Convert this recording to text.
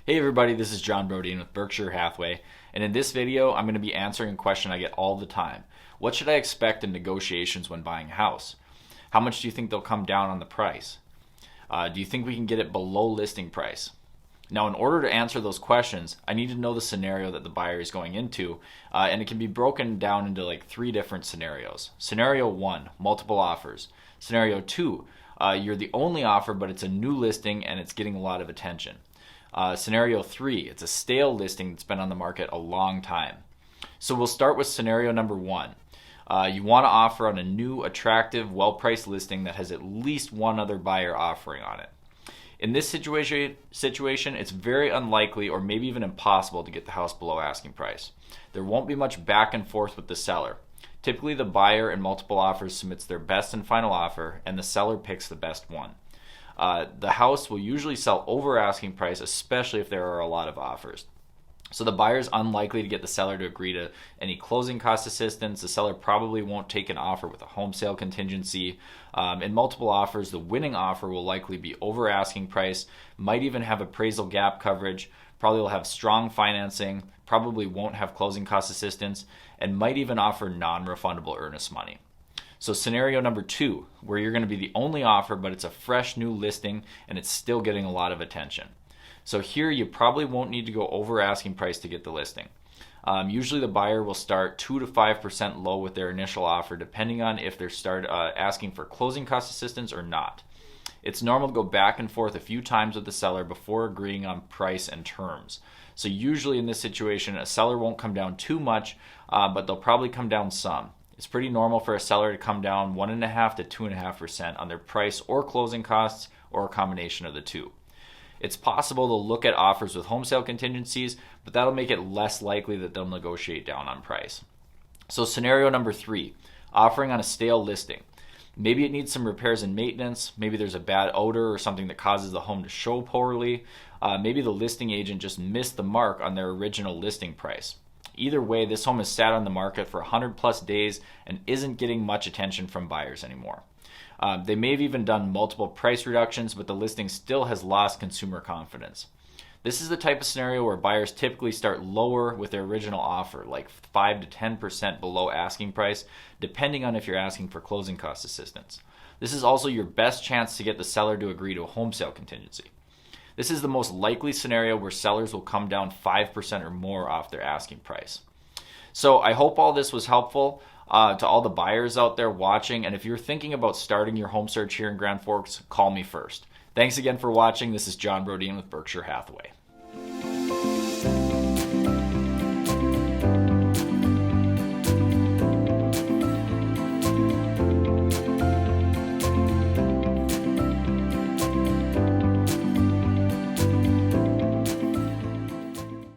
Hey everybody, this is John Brodeen with Berkshire Hathaway, and in this video I'm going to be answering a question I get all the time. What should I expect in negotiations when buying a house? How much do you think they'll come down on the price? Do you think we can get it below listing price? Now, in order to answer those questions, I need to know the scenario that the buyer is going into, and it can be broken down into like three different scenarios. Scenario 1, multiple offers. Scenario 2, you're the only offer, but it's a new listing and it's getting a lot of attention. Scenario 3, it's a stale listing that's been on the market a long time. So we'll start with scenario number 1. You want to offer on a new, attractive, well-priced listing that has at least one other buyer offering on it. In this situation, it's very unlikely or maybe even impossible to get the house below asking price. There won't be much back and forth with the seller. Typically, the buyer in multiple offers submits their best and final offer, and the seller picks the best one. The house will usually sell over asking price, especially if there are a lot of offers. So the buyer is unlikely to get the seller to agree to any closing cost assistance. The seller probably won't take an offer with a home sale contingency. In multiple offers, the winning offer will likely be over asking price, might even have appraisal gap coverage, probably will have strong financing, probably won't have closing cost assistance, and might even offer non-refundable earnest money. So scenario number 2, where you're going to be the only offer, but it's a fresh new listing and it's still getting a lot of attention. So here you probably won't need to go over asking price to get the listing. Usually the buyer will start 2 to 5% low with their initial offer, depending on if they're asking for closing cost assistance or not. It's normal to go back and forth a few times with the seller before agreeing on price and terms. So usually in this situation, a seller won't come down too much, but they'll probably come down some. It's pretty normal for a seller to come down 1.5% to 2.5% on their price or closing costs, or a combination of the two. It's possible they'll look at offers with home sale contingencies, but that'll make it less likely that they'll negotiate down on price. So scenario number 3, offering on a stale listing. Maybe it needs some repairs and maintenance. Maybe there's a bad odor or something that causes the home to show poorly. Maybe the listing agent just missed the mark on their original listing price. Either way, this home has sat on the market for 100 plus days and isn't getting much attention from buyers anymore. They may have even done multiple price reductions, but the listing still has lost consumer confidence. This is the type of scenario where buyers typically start lower with their original offer, like 5 to 10% below asking price, depending on if you're asking for closing cost assistance. This is also your best chance to get the seller to agree to a home sale contingency. This is the most likely scenario where sellers will come down 5% or more off their asking price. So I hope all this was helpful to all the buyers out there watching. And if you're thinking about starting your home search here in Grand Forks, call me first. Thanks again for watching. This is John Brodeen with Berkshire Hathaway.